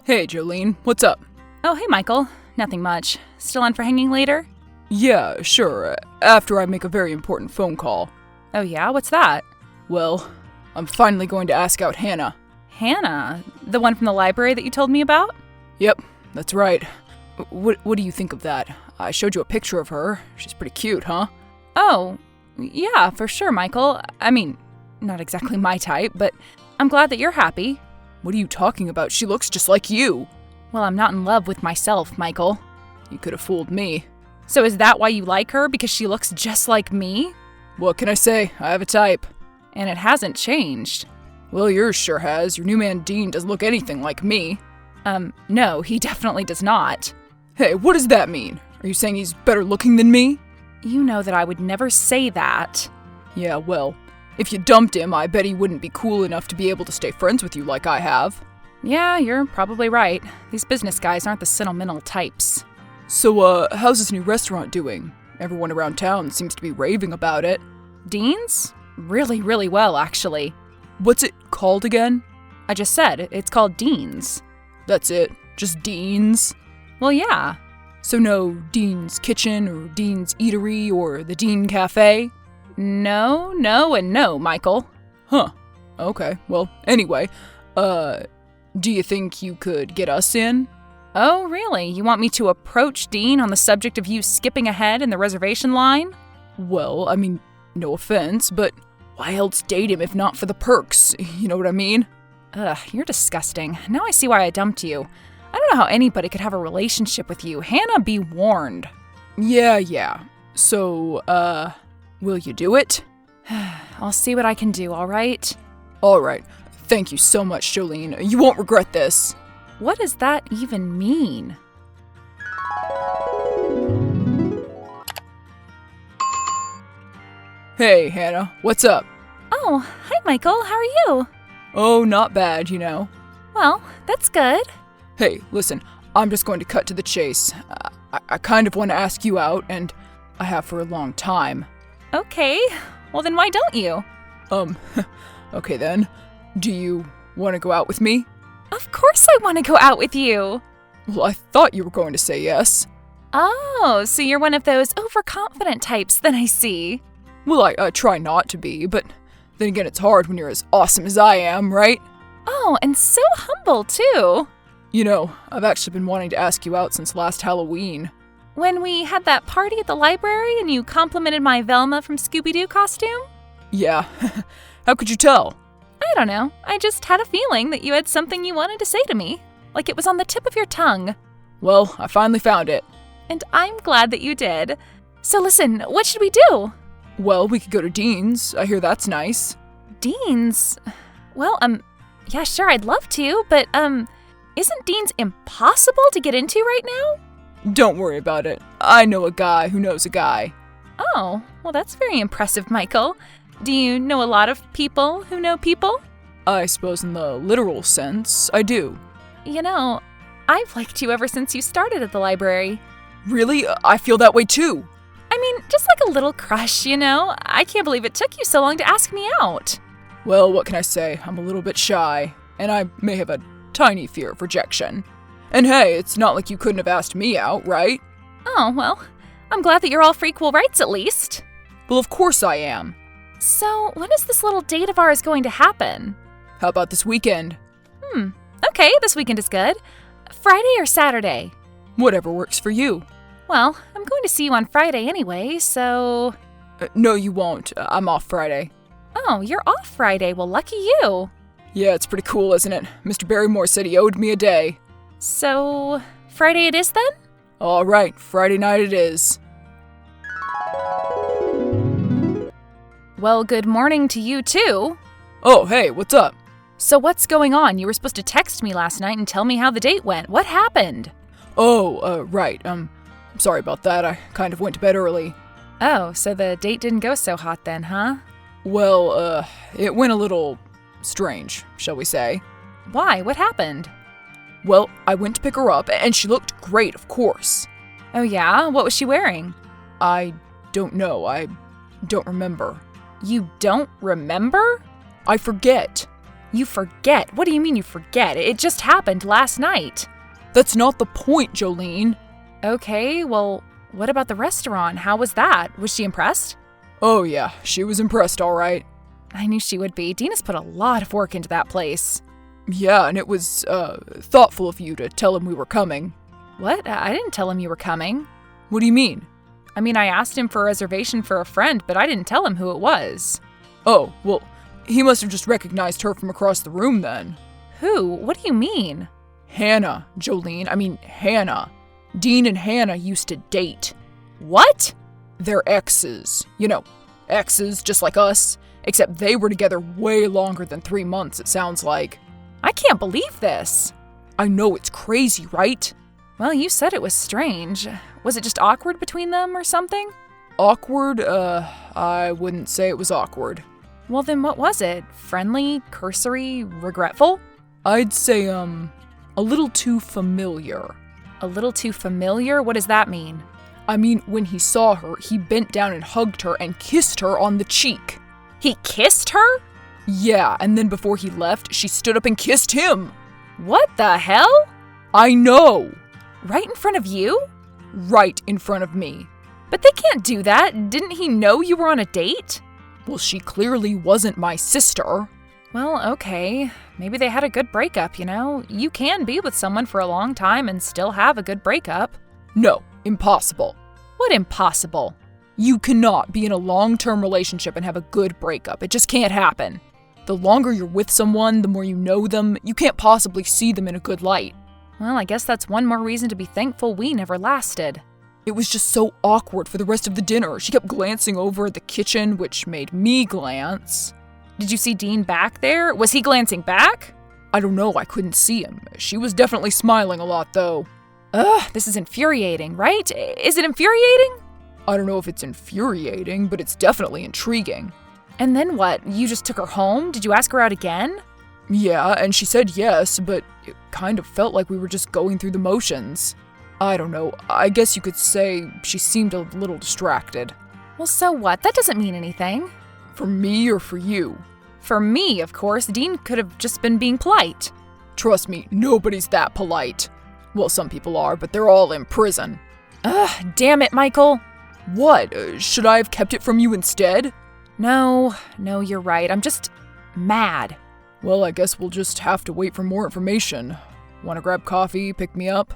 Hey, Jolene, what's up? Oh, hey, Michael. Nothing much. Still on for hanging later? Yeah, sure, after I make a very important phone call. Oh, yeah? What's that? Well, I'm finally going to ask out Hannah. Hannah? The one from the library that you told me about? Yep, that's right. What do you think of that? I showed you a picture of her. She's pretty cute, huh? Oh, yeah, for sure, Michael. I mean, not exactly my type, but I'm glad that you're happy. What are you talking about? She looks just like you. Well, I'm not in love with myself, Michael. You could have fooled me. So is that why you like her? Because she looks just like me? What can I say? I have a type. And it hasn't changed. Well, yours sure has. Your new man Dean doesn't look anything like me. No, he definitely does not. Hey, what does that mean? Are you saying he's better looking than me? You know that I would never say that. Yeah, well, if you dumped him, I bet he wouldn't be cool enough to be able to stay friends with you like I have. Yeah, you're probably right. These business guys aren't the sentimental types. So, how's this new restaurant doing? Everyone around town seems to be raving about it. Dean's? Really, really well, actually. What's it called again? I just said, it's called Dean's. That's it? Just Dean's? Well, yeah. So no Dean's Kitchen or Dean's Eatery or the Dean Cafe? No, and no, Michael. Huh. Okay, well, anyway, do you think you could get us in? Oh, really? You want me to approach Dean on the subject of you skipping ahead in the reservation line? Well, I mean, no offense, but why else date him if not for the perks? You know what I mean? Ugh, you're disgusting. Now I see why I dumped you. I don't know how anybody could have a relationship with you. Hannah, be warned. Yeah. So, will you do it? I'll see what I can do, all right? All right. Thank you so much, Jolene. You won't regret this. What does that even mean? Hey, Hannah, what's up? Oh, hi, Michael. How are you? Oh, not bad, you know. Well, that's good. Hey, listen, I'm just going to cut to the chase. I kind of want to ask you out, and I have for a long time. Okay. Well, then why don't you? Okay then. Do you want to go out with me? Of course I want to go out with you. Well, I thought you were going to say yes. Oh, so you're one of those overconfident types, then I see. Well, I try not to be, but then again, it's hard when you're as awesome as I am, right? Oh, and so humble, too. You know, I've actually been wanting to ask you out since last Halloween. When we had that party at the library and you complimented my Velma from Scooby-Doo costume? Yeah. How could you tell? I don't know. I just had a feeling that you had something you wanted to say to me. Like it was on the tip of your tongue. Well, I finally found it. And I'm glad that you did. So listen, what should we do? Well, we could go to Dean's. I hear that's nice. Dean's? Well, yeah, sure, I'd love to, but, isn't Dean's impossible to get into right now? Don't worry about it. I know a guy who knows a guy. Oh, well, that's very impressive, Michael. Do you know a lot of people who know people? I suppose in the literal sense, I do. You know, I've liked you ever since you started at the library. Really? I feel that way too. I mean, just like a little crush, you know? I can't believe it took you so long to ask me out. Well, what can I say? I'm a little bit shy, and I may have a tiny fear of rejection. And hey, it's not like you couldn't have asked me out, right? Oh, well, I'm glad that you're all for equal rights at least. Well, of course I am. So, when is this little date of ours going to happen? How about this weekend? Okay, this weekend is good. Friday or Saturday? Whatever works for you. Well, I'm going to see you on Friday anyway, so... No, you won't. I'm off Friday. Oh, you're off Friday. Well, lucky you. Yeah, it's pretty cool, isn't it? Mr. Barrymore said he owed me a day. So, Friday it is then? All right, Friday night it is. Well, good morning to you too. Oh, hey, what's up? So what's going on? You were supposed to text me last night and tell me how the date went. What happened? Oh, right. Sorry about that. I kind of went to bed early. Oh, so the date didn't go so hot then, huh? Well, it went a little strange, shall we say. Why? What happened? Well, I went to pick her up, and she looked great, of course. Oh yeah? What was she wearing? I don't know. I don't remember. You don't remember? I forget. You forget? What do you mean you forget? It just happened last night. That's not the point, Jolene. Okay, well, what about the restaurant? How was that? Was she impressed? Oh yeah, she was impressed all right. I knew she would be. Dina's put a lot of work into that place. Yeah, and it was, thoughtful of you to tell him we were coming. What? I didn't tell him you were coming. What do you mean? I mean, I asked him for a reservation for a friend, but I didn't tell him who it was. Oh, well, he must have just recognized her from across the room then. Who? What do you mean? Hannah, Jolene. I mean, Hannah. Dean and Hannah used to date. What? They're exes. You know, exes just like us, except they were together way longer than 3 months, it sounds like. I can't believe this. I know it's crazy, right? Well, you said it was strange. Was it just awkward between them or something? Awkward? I wouldn't say it was awkward. Well, then what was it? Friendly, cursory, regretful? I'd say, a little too familiar. A little too familiar? What does that mean? I mean, when he saw her, he bent down and hugged her and kissed her on the cheek. He kissed her? Yeah, and then before he left, she stood up and kissed him. What the hell? I know! Right in front of you? Right in front of me. But they can't do that. Didn't he know you were on a date? Well, she clearly wasn't my sister. Well, okay. Maybe they had a good breakup, you know? You can be with someone for a long time and still have a good breakup. No, impossible. What impossible? You cannot be in a long-term relationship and have a good breakup. It just can't happen. The longer you're with someone, the more you know them, you can't possibly see them in a good light. Well, I guess that's one more reason to be thankful we never lasted. It was just so awkward for the rest of the dinner. She kept glancing over at the kitchen, which made me glance. Did you see Dean back there? Was he glancing back? I don't know, I couldn't see him. She was definitely smiling a lot, though. Ugh, this is infuriating, right? Is it infuriating? I don't know if it's infuriating, but it's definitely intriguing. And then what? You just took her home? Did you ask her out again? Yeah, and she said yes, but it kind of felt like we were just going through the motions. I don't know, I guess you could say she seemed a little distracted. Well, so what? That doesn't mean anything. For me or for you? For me, of course. Dean could have just been being polite. Trust me, nobody's that polite. Well, some people are, but they're all in prison. Ugh, damn it, Michael. What? Should I have kept it from you instead? No, you're right. I'm just mad. Well, I guess we'll just have to wait for more information. Want to grab coffee, pick me up?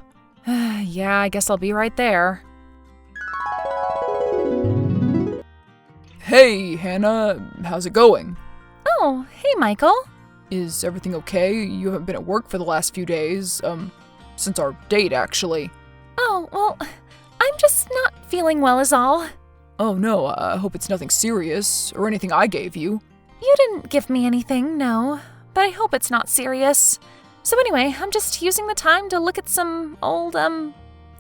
Yeah, I guess I'll be right there. Hey, Hannah, how's it going? Oh, hey, Michael. Is everything okay? You haven't been at work for the last few days, since our date, actually. Oh, well, I'm just not feeling well is all. Oh no, I hope it's nothing serious, or anything I gave you. You didn't give me anything, no, but I hope it's not serious. So anyway, I'm just using the time to look at some old,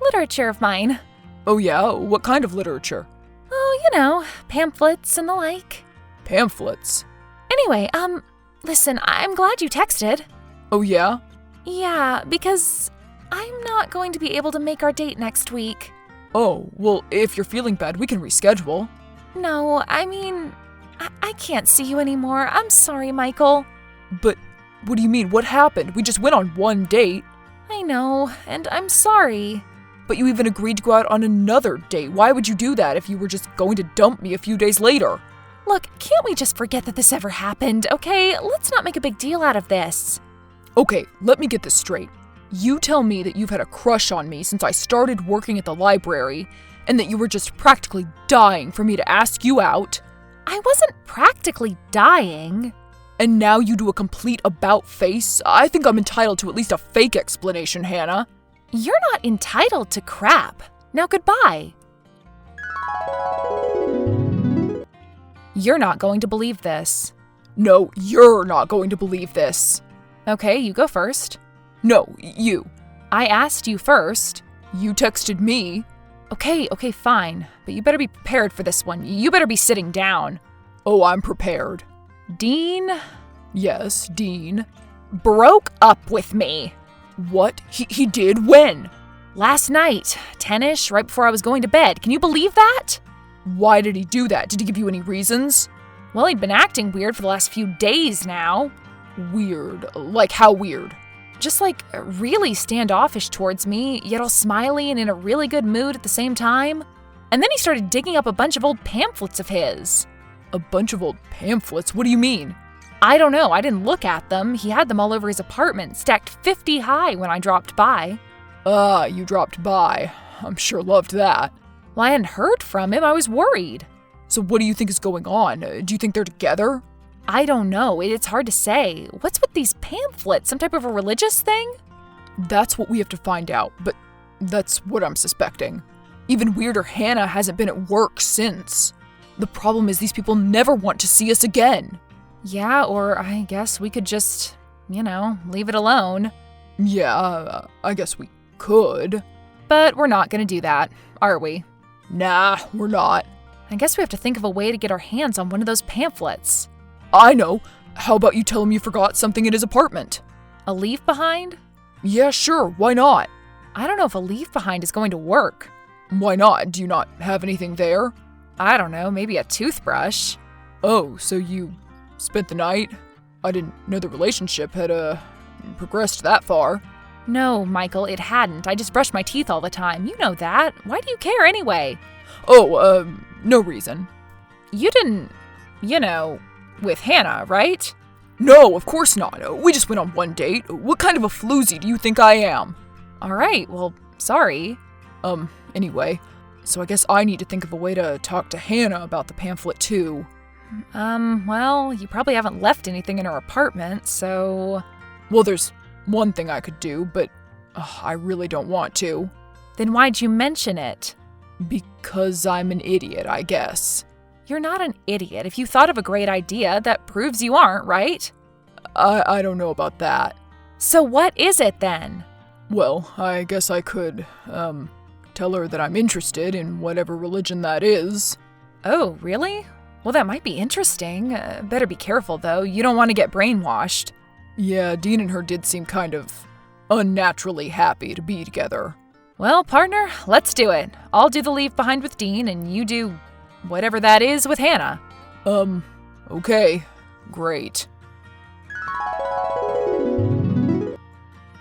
literature of mine. Oh yeah? What kind of literature? Oh, you know, pamphlets and the like. Pamphlets? Anyway, listen, I'm glad you texted. Oh yeah? Yeah, because I'm not going to be able to make our date next week. Oh, well, if you're feeling bad, we can reschedule. No, I mean, I can't see you anymore. I'm sorry, Michael. But what do you mean? What happened? We just went on one date. I know, and I'm sorry. But you even agreed to go out on another date. Why would you do that if you were just going to dump me a few days later? Look, can't we just forget that this ever happened, okay? Let's not make a big deal out of this. Okay, let me get this straight. You tell me that you've had a crush on me since I started working at the library, and that you were just practically dying for me to ask you out. I wasn't practically dying. And now you do a complete about-face? I think I'm entitled to at least a fake explanation, Hannah. You're not entitled to crap. Now goodbye. You're not going to believe this. No, you're not going to believe this. Okay, you go first. No, you. I asked you first. You texted me. Okay, fine. But you better be prepared for this one. You better be sitting down. Oh, I'm prepared. Dean? Yes, Dean. Broke up with me. What? He did? When? Last night. 10-ish, right before I was going to bed. Can you believe that? Why did he do that? Did he give you any reasons? Well, he'd been acting weird for the last few days now. Weird. Like how weird? Just like really standoffish towards me, yet all smiley and in a really good mood at the same time. And then he started digging up a bunch of old pamphlets of his. A bunch of old pamphlets? What do you mean? I don't know, I didn't look at them. He had them all over his apartment, stacked 50 high when I dropped by. You dropped by. I'm sure loved that. Well, I hadn't heard from him, I was worried. So what do you think is going on? Do you think they're together? I don't know, it's hard to say. What's with these pamphlets? Some type of a religious thing? That's what we have to find out, but that's what I'm suspecting. Even weirder, Hannah hasn't been at work since. The problem is these people never want to see us again. Yeah, or I guess we could just, leave it alone. Yeah, I guess we could. But we're not gonna do that, are we? Nah, we're not. I guess we have to think of a way to get our hands on one of those pamphlets. I know. How about you tell him you forgot something in his apartment? A leave behind? Yeah, sure, why not? I don't know if a leave behind is going to work. Why not? Do you not have anything there? I don't know, maybe a toothbrush. Oh, so you spent the night? I didn't know the relationship had, progressed that far. No, Michael, it hadn't. I just brush my teeth all the time. You know that. Why do you care anyway? Oh, no reason. You didn't, with Hannah, right? No, of course not. We just went on one date. What kind of a floozy do you think I am? All right, well, sorry. Anyway, so I guess I need to think of a way to talk to Hannah about the pamphlet too. Well, you probably haven't left anything in her apartment, so... Well, there's one thing I could do, but I really don't want to. Then why'd you mention it? Because I'm an idiot, I guess. You're not an idiot. If you thought of a great idea, that proves you aren't, right? I don't know about that. So what is it then? Well, I guess I could, tell her that I'm interested in whatever religion that is. Oh, really? Well, that might be interesting. Better be careful, though. You don't want to get brainwashed. Yeah, Dean and her did seem kind of unnaturally happy to be together. Well, partner, let's do it. I'll do the leave behind with Dean, and you do whatever that is with Hannah. Okay. Great.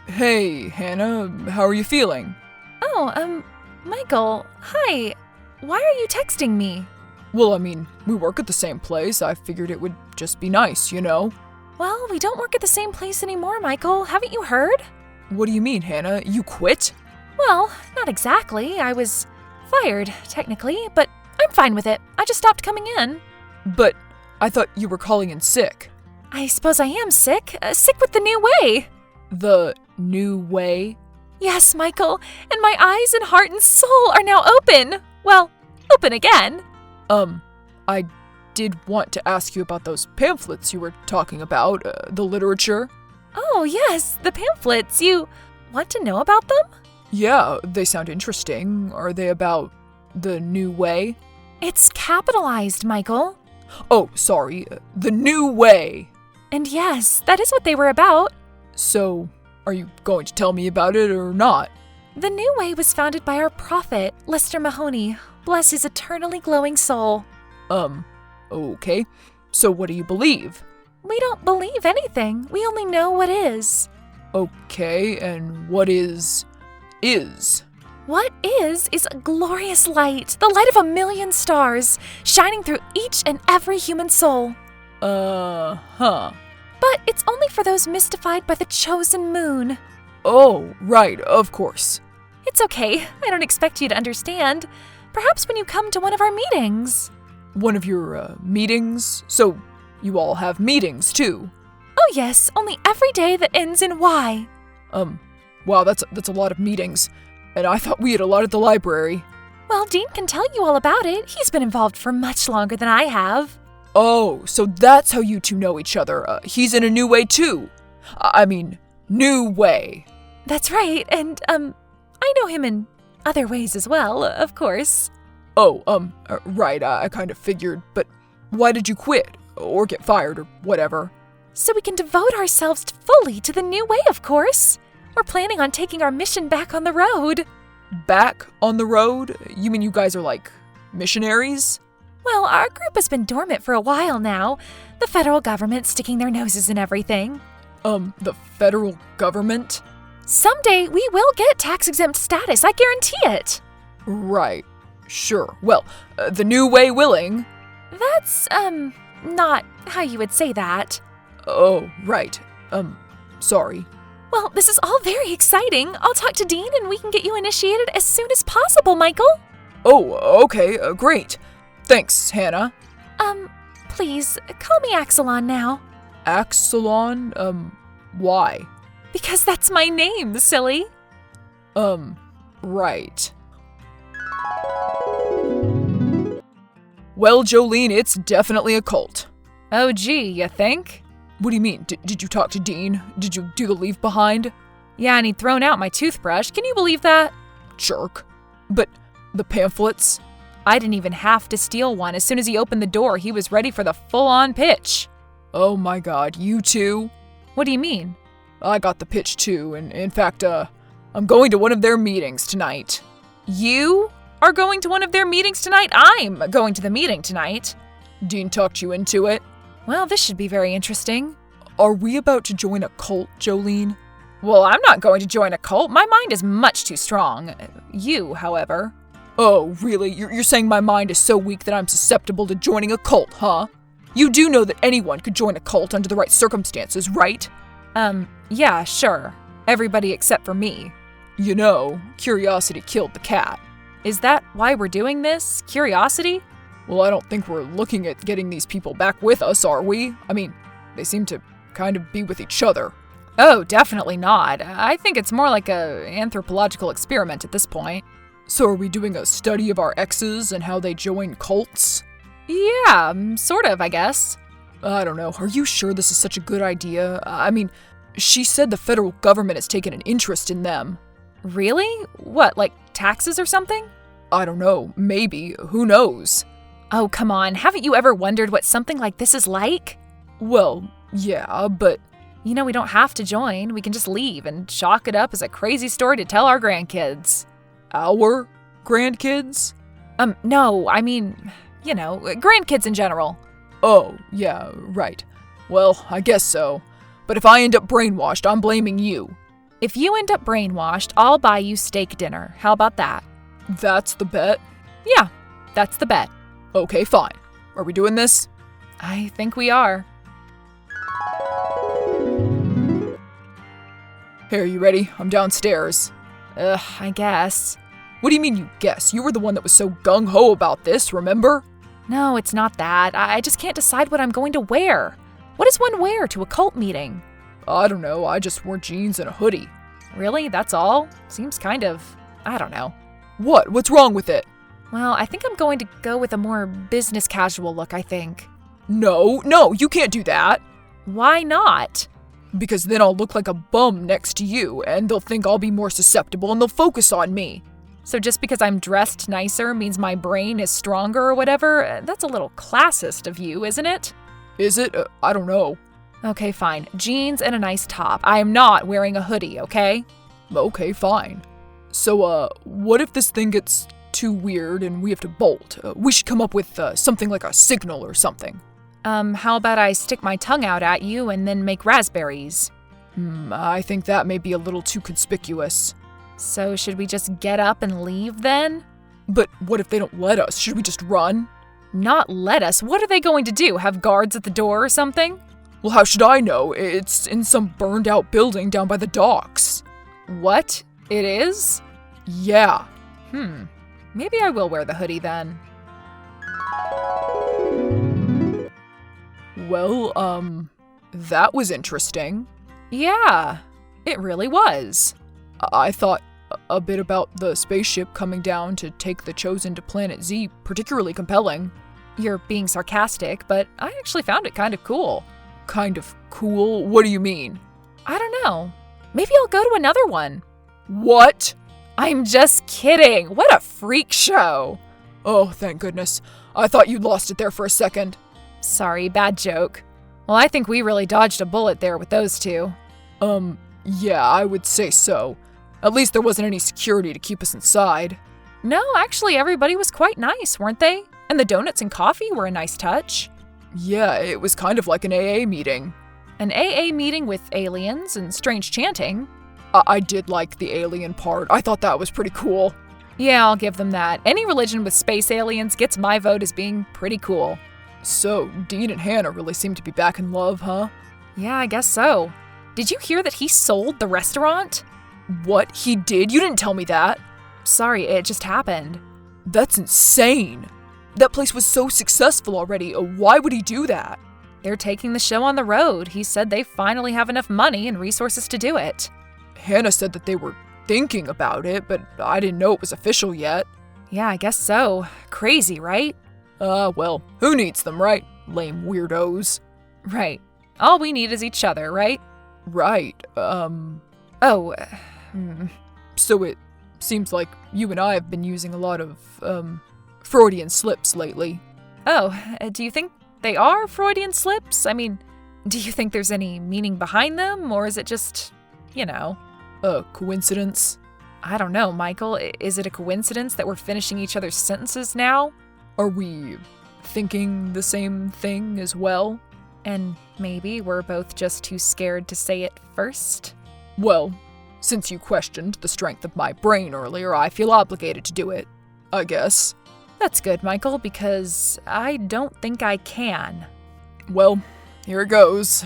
Hey, Hannah, how are you feeling? Oh, Michael, hi. Why are you texting me? Well, I mean, we work at the same place. I figured it would just be nice, you know? Well, we don't work at the same place anymore, Michael. Haven't you heard? What do you mean, Hannah? You quit? Well, not exactly. I was fired, technically, but I'm fine with it. I just stopped coming in. But I thought you were calling in sick. I suppose I am sick. Sick with the new way. The new way? Yes, Michael, and my eyes and heart and soul are now open. Well, open again. I did want to ask you about those pamphlets you were talking about, the literature. Oh, yes, the pamphlets. You want to know about them? Yeah, they sound interesting. Are they about the new way? It's capitalized, Michael. Oh, sorry, the new way. And yes, that is what they were about. So, are you going to tell me about it or not? The New Way was founded by our prophet, Lester Mahoney. Bless his eternally glowing soul. Okay. So what do you believe? We don't believe anything. We only know what is. Okay, and what is? What is a glorious light, the light of 1,000,000 stars, shining through each and every human soul. Huh. But it's only for those mystified by the chosen moon. Oh, right, of course. It's okay. I don't expect you to understand. Perhaps when you come to one of our meetings. One of your, meetings? So, you all have meetings, too? Oh yes, only every day that ends in Y. Wow, that's a lot of meetings. And I thought we had a lot at the library. Well, Dean can tell you all about it. He's been involved for much longer than I have. Oh, so that's how you two know each other. He's in a new way, too. I mean, new way. That's right, and, I know him in other ways as well, of course. Oh, right, I kind of figured, but why did you quit? Or get fired, or whatever? So we can devote ourselves fully to the new way, of course. We're planning on taking our mission back on the road. Back on the road? You mean you guys are like missionaries? Well, our group has been dormant for a while now. The federal government sticking their noses in everything. The federal government? Someday we will get tax-exempt status, I guarantee it. Right. Sure. Well, the new way willing. That's, not how you would say that. Oh, right. Sorry. Well, this is all very exciting. I'll talk to Dean and we can get you initiated as soon as possible, Michael. Oh, okay, great. Thanks, Hannah. Please, call me Axelon now. Axelon? Why? Because that's my name, silly. Right. Well, Jolene, it's definitely a cult. Oh, gee, you think? What do you mean? Did you talk to Dean? Did you do the leave behind? Yeah, and he'd thrown out my toothbrush. Can you believe that? Jerk. But the pamphlets? I didn't even have to steal one. As soon as he opened the door, he was ready for the full-on pitch. Oh my god, you too? What do you mean? I got the pitch too, and in fact, I'm going to one of their meetings tonight. You are going to one of their meetings tonight? I'm going to the meeting tonight. Dean talked you into it? Well, this should be very interesting. Are we about to join a cult, Jolene? Well, I'm not going to join a cult. My mind is much too strong. You, however. Oh, really? You're saying my mind is so weak that I'm susceptible to joining a cult, huh? You do know that anyone could join a cult under the right circumstances, right? Yeah, sure. Everybody except for me. You know, curiosity killed the cat. Is that why we're doing this? Curiosity? Well, I don't think we're looking at getting these people back with us, are we? I mean, they seem to kind of be with each other. Oh, definitely not. I think it's more like a anthropological experiment at this point. So are we doing a study of our exes and how they join cults? Yeah, sort of, I guess. I don't know. Are you sure this is such a good idea? I mean, she said the federal government has taken an interest in them. Really? What, like taxes or something? I don't know. Maybe. Who knows? Oh, come on. Haven't you ever wondered what something like this is like? Well, yeah, but... You know, we don't have to join. We can just leave and chalk it up as a crazy story to tell our grandkids. Our grandkids? No, I mean, you know, grandkids in general. Oh, yeah, right. Well, I guess so. But if I end up brainwashed, I'm blaming you. If you end up brainwashed, I'll buy you steak dinner. How about that? That's the bet? Yeah, that's the bet. Okay, fine. Are we doing this? I think we are. Hey, are you ready? I'm downstairs. I guess. What do you mean you guess? You were the one that was so gung-ho about this, remember? No, it's not that. I just can't decide what I'm going to wear. What does one wear to a cult meeting? I don't know. I just wore jeans and a hoodie. Really? That's all? Seems kind of... I don't know. What? What's wrong with it? Well, I think I'm going to go with a more business casual look, I think. No, you can't do that. Why not? Because then I'll look like a bum next to you, and they'll think I'll be more susceptible and they'll focus on me. So just because I'm dressed nicer means my brain is stronger or whatever? That's a little classist of you, isn't it? Is it? I don't know. Okay, fine. Jeans and a nice top. I am not wearing a hoodie, okay? Okay, fine. So, what if this thing gets too weird and we have to bolt? We should come up with something like a signal or something. How about I stick my tongue out at you and then make raspberries? I think that may be a little too conspicuous. So should we just get up and leave then? But what if they don't let us? Should we just run? Not let us? What are they going to do? Have guards at the door or something? Well, how should I know? It's in some burned out building down by the docks. What? It is? Yeah. Maybe I will wear the hoodie then. Well, that was interesting. Yeah, it really was. I thought a bit about the spaceship coming down to take the Chosen to Planet Z particularly compelling. You're being sarcastic, but I actually found it kind of cool. Kind of cool? What do you mean? I don't know. Maybe I'll go to another one. What? I'm just kidding. What a freak show. Oh, thank goodness. I thought you'd lost it there for a second. Sorry, bad joke. Well, I think we really dodged a bullet there with those two. Yeah, I would say so. At least there wasn't any security to keep us inside. No, actually, everybody was quite nice, weren't they? And the donuts and coffee were a nice touch. Yeah, it was kind of like an AA meeting. An AA meeting with aliens and strange chanting. I did like the alien part. I thought that was pretty cool. Yeah, I'll give them that. Any religion with space aliens gets my vote as being pretty cool. So, Dean and Hannah really seem to be back in love, huh? Yeah, I guess so. Did you hear that he sold the restaurant? What? He did? You didn't tell me that. Sorry, it just happened. That's insane. That place was so successful already. Why would he do that? They're taking the show on the road. He said they finally have enough money and resources to do it. Hannah said that they were thinking about it, but I didn't know it was official yet. Yeah, I guess so. Crazy, right? Well, who needs them, right? Lame weirdos. Right. All we need is each other, right? Right, Oh, So it seems like you and I have been using a lot of, Freudian slips lately. Do you think they are Freudian slips? I mean, do you think there's any meaning behind them, or is it just, Coincidence? I don't know, Michael. Is it a coincidence that we're finishing each other's sentences now? Are we thinking the same thing as well? And maybe we're both just too scared to say it first? Well, since you questioned the strength of my brain earlier, I feel obligated to do it, I guess. That's good, Michael, because I don't think I can. Well, here it goes.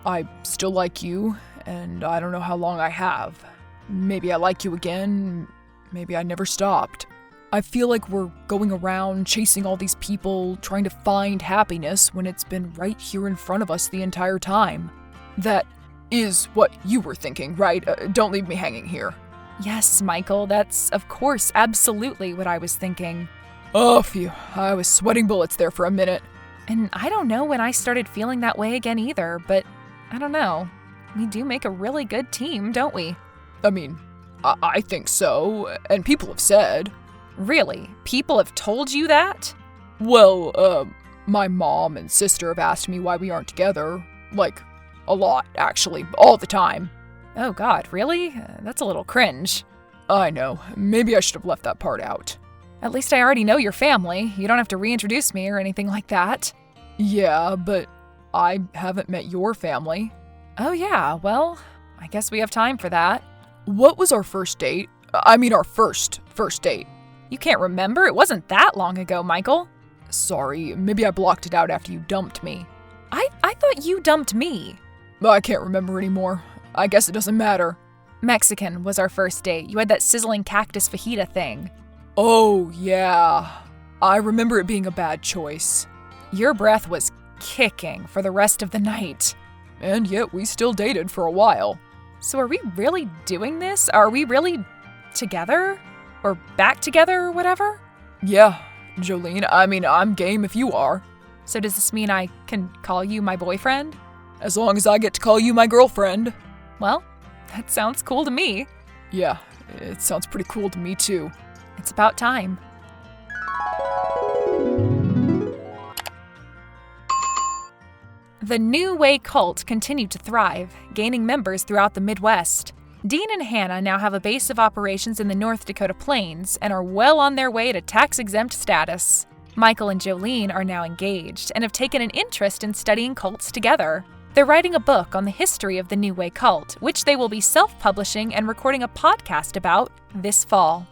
I still like you, and I don't know how long I have. Maybe I like you again, maybe I never stopped. I feel like we're going around chasing all these people, trying to find happiness when it's been right here in front of us the entire time. That is what you were thinking, right? Don't leave me hanging here. Yes, Michael, that's, of course, absolutely what I was thinking. Oh, phew. I was sweating bullets there for a minute. And I don't know when I started feeling that way again either, but I don't know. We do make a really good team, don't we? I mean, I think so, and people have said. Really? People have told you that? Well, my mom and sister have asked me why we aren't together. Like, a lot, actually, all the time. Oh God, really? That's a little cringe. I know. Maybe I should have left that part out. At least I already know your family. You don't have to reintroduce me or anything like that. Yeah, but I haven't met your family. Oh yeah, well, I guess we have time for that. What was our first date? I mean, our first date. You can't remember? It wasn't that long ago, Michael. Sorry, maybe I blocked it out after you dumped me. I thought you dumped me. I can't remember anymore. I guess it doesn't matter. Mexican was our first date. You had that sizzling cactus fajita thing. Oh, yeah. I remember it being a bad choice. Your breath was kicking for the rest of the night. And yet we still dated for a while. So are we really doing this? Are we really together? Or back together or whatever? Yeah, Jolene, I mean, I'm game if you are. So does this mean I can call you my boyfriend? As long as I get to call you my girlfriend. Well, that sounds cool to me. Yeah, it sounds pretty cool to me too. It's about time. The New Way cult continued to thrive, gaining members throughout the Midwest. Dean and Hannah now have a base of operations in the North Dakota Plains and are well on their way to tax-exempt status. Michael and Jolene are now engaged and have taken an interest in studying cults together. They're writing a book on the history of the New Way cult, which they will be self-publishing and recording a podcast about this fall.